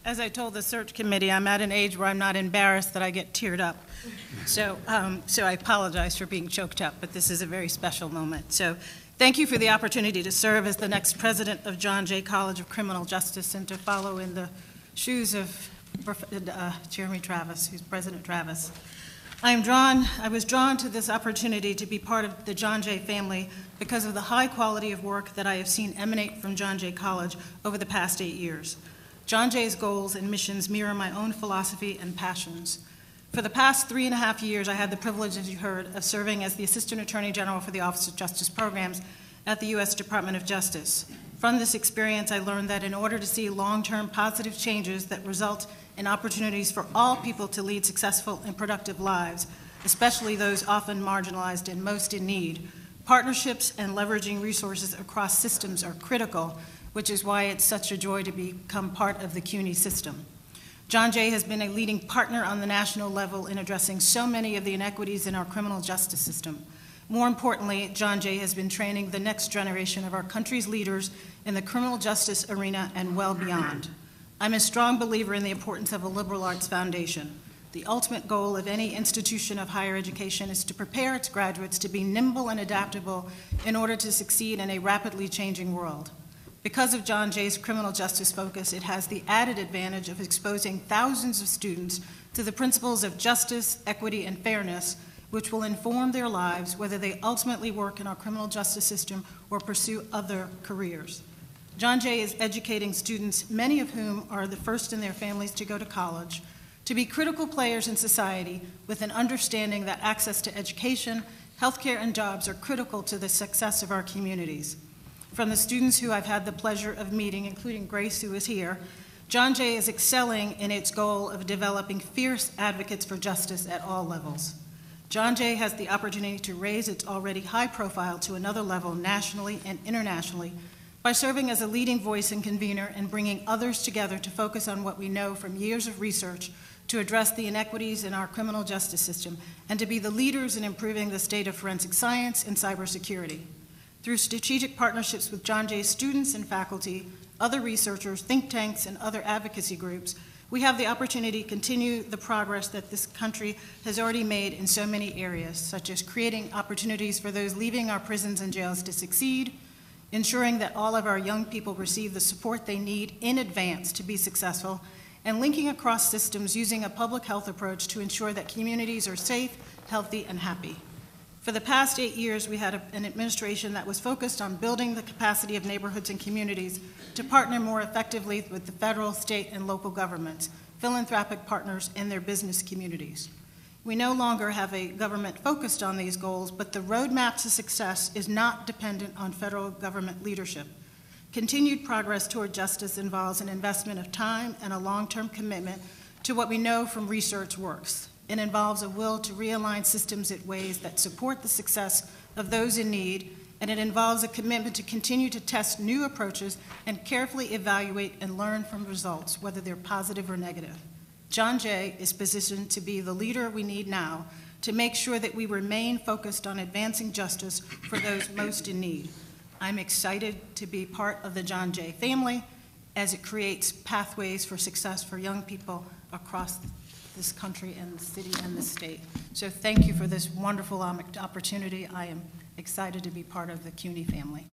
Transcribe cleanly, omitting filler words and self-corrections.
As I told the search committee, I'm at an age where I'm not embarrassed that I get teared up. So I apologize for being choked up, but this is a very special moment. So thank you for the opportunity to serve as the next president of John Jay College of Criminal Justice and to follow in the shoes of Jeremy Travis, who's President Travis. I was drawn to this opportunity to be part of the John Jay family because of the high quality of work that I have seen emanate from John Jay College over the past 8 years. John Jay's goals and missions mirror my own philosophy and passions. For the past 3.5 years, I had the privilege, as you heard, of serving as the Assistant Attorney General for the Office of Justice Programs at the U.S. Department of Justice. From this experience, I learned that in order to see long-term positive changes that result in opportunities for all people to lead successful and productive lives, especially those often marginalized and most in need, partnerships and leveraging resources across systems are critical, which is why it's such a joy to become part of the CUNY system. John Jay has been a leading partner on the national level in addressing so many of the inequities in our criminal justice system. More importantly, John Jay has been training the next generation of our country's leaders in the criminal justice arena and well beyond. I'm a strong believer in the importance of a liberal arts foundation. The ultimate goal of any institution of higher education is to prepare its graduates to be nimble and adaptable in order to succeed in a rapidly changing world. Because of John Jay's criminal justice focus, it has the added advantage of exposing thousands of students to the principles of justice, equity, and fairness, which will inform their lives whether they ultimately work in our criminal justice system or pursue other careers. John Jay is educating students, many of whom are the first in their families to go to college, to be critical players in society with an understanding that access to education, healthcare, and jobs are critical to the success of our communities. From the students who I've had the pleasure of meeting, including Grace, who is here, John Jay is excelling in its goal of developing fierce advocates for justice at all levels. John Jay has the opportunity to raise its already high profile to another level nationally and internationally by serving as a leading voice and convener and bringing others together to focus on what we know from years of research to address the inequities in our criminal justice system and to be the leaders in improving the state of forensic science and cybersecurity. Through strategic partnerships with John Jay's students and faculty, other researchers, think tanks, and other advocacy groups, we have the opportunity to continue the progress that this country has already made in so many areas, such as creating opportunities for those leaving our prisons and jails to succeed, ensuring that all of our young people receive the support they need in advance to be successful, and linking across systems using a public health approach to ensure that communities are safe, healthy, and happy. For the past 8 years, we had an administration that was focused on building the capacity of neighborhoods and communities to partner more effectively with the federal, state, and local governments, philanthropic partners, and their business communities. We no longer have a government focused on these goals, but the roadmap to success is not dependent on federal government leadership. Continued progress toward justice involves an investment of time and a long-term commitment to what we know from research works. It involves a will to realign systems in ways that support the success of those in need, and it involves a commitment to continue to test new approaches and carefully evaluate and learn from results, whether they're positive or negative. John Jay is positioned to be the leader we need now to make sure that we remain focused on advancing justice for those most in need. I'm excited to be part of the John Jay family as it creates pathways for success for young people across this country and the city and the state. So thank you for this wonderful opportunity. I am excited to be part of the CUNY family.